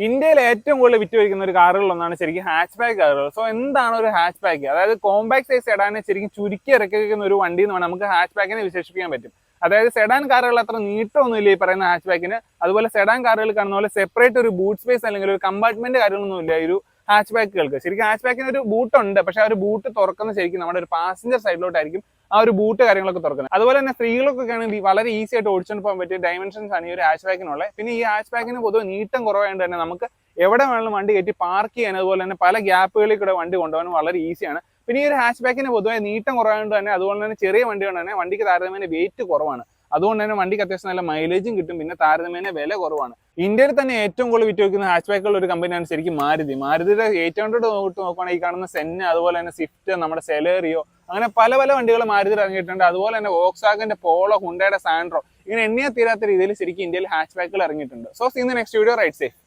ഇന്ത്യയിൽ ഏറ്റവും കൂടുതൽ വിറ്റുവയ്ക്കുന്ന ഒരു കാറുകളിലൊന്നാണ് ശരിക്കും ഹാച്ച് ബാക്ക് കാറുകൾ. സോ എന്താണ് ഒരു ഹാച്ച് ബാക്ക്? അതായത് കോമ്പാക്ട് സൈസ് സെഡാനെ ശരിക്കും ചുരുക്കി ഇറക്കി വയ്ക്കുന്ന ഒരു വണ്ടി എന്ന് വേണം നമുക്ക് ഹാച്ച് ബാക്കിനെ വിശേഷിപ്പിക്കാൻ പറ്റും. അതായത് സെഡാൻ കാറുകൾ അത്ര നീട്ടമൊന്നുമില്ല ഈ പറയുന്ന ഹാച്ച് ബാക്കിന്. അതുപോലെ സെഡാൻ കാറുകൾ കാണുന്ന പോലെ സെപ്പറേറ്റ് ഒരു ബൂട്ട് സ്പേസ് അല്ലെങ്കിൽ ഒരു കമ്പാർട്ട്മെന്റ് കാര്യങ്ങളൊന്നും ഇല്ല ഈ ഒരു ഹാച്ച് ബാക്കുകൾക്ക്. ശരിക്കും ഹാച്ച് ബാക്കിന് ഒരു ബൂട്ട് ഉണ്ട്, പക്ഷെ ആ ഒരു ബൂട്ട് തുറക്കുന്ന ശരിക്കും നമ്മുടെ ഒരു പാസഞ്ചർ സൈഡിലോട്ടായിരിക്കും ആ ഒരു ബൂട്ട് കാര്യങ്ങളൊക്കെ തുറക്കുന്നത്. അതുപോലെ തന്നെ സ്ത്രീകൾക്കൊക്കെ ആണെങ്കിൽ വളരെ ഈസി ആയിട്ട് ഓടിച്ചുകൊണ്ട് പോകാൻ പറ്റിയ ഡയമെൻഷൻസ് ആണ് ഈ ഒരു ഹാച്ച് ബാക്കിനുള്ളത്. പിന്നെ ഈ ഹാച്ച് ബാക്കിന് പൊതുവെ നീട്ടം കുറവായതുകൊണ്ട് തന്നെ നമുക്ക് എവിടെ വേണമെങ്കിലും വണ്ടി കയറ്റി പാർക്ക് ചെയ്യാൻ, അതുപോലെ തന്നെ പല ഗ്യാപ്പുകളിൽ കൂടെ വണ്ടി കൊണ്ടുപോകാൻ വളരെ ഈസിയാണ്. പിന്നെ ഈ ഒരു ഹാച്ച് ബാക്കിന് പൊതുവെ നീട്ടം കുറവായതുകൊണ്ട് തന്നെ അതുപോലെ തന്നെ ചെറിയ വണ്ടി കൊണ്ട് തന്നെ വണ്ടിക്ക് താരതമ്യേന വെയിറ്റ് കുറവാണ്. അതുകൊണ്ട് തന്നെ വണ്ടിക്ക് അത്യാവശ്യം നല്ല മൈലേജും കിട്ടും, പിന്നെ താരതമ്യേന വില കുറവാണ്. ഇന്ത്യയിൽ തന്നെ ഏറ്റവും കൂടുതൽ വിറ്റുവയ്ക്കുന്ന ഹാച്ച് ബാക്കുള്ള ഒരു കമ്പനിയാണ് ശരിക്കും മാരുതി. മാരുതിയുടെ 800 തൊട്ട് നോക്കുകയാണെങ്കിൽ ഈ കാണുന്ന സെന്ന, അതുപോലെ തന്നെ സ്വിഫ്റ്റ്, നമ്മുടെ സെലേറിയോ, അങ്ങനെ പല പല വണ്ടികൾ മാരുതി ഇറങ്ങിയിട്ടുണ്ട്. അതുപോലെ തന്നെ വോക്സ്വാഗന്റെ പോളോ, ഹുണ്ടയുടെ സാൻഡ്രോ, ഇങ്ങനെ എണ്ണിയാൽ തീരാത്ത രീതിയിൽ ശരിക്കും ഇന്ത്യയിൽ ഹാച്ച് ബാക്കുകൾ ഇറങ്ങിയിട്ടുണ്ട്. So see in the next video. Ride safe.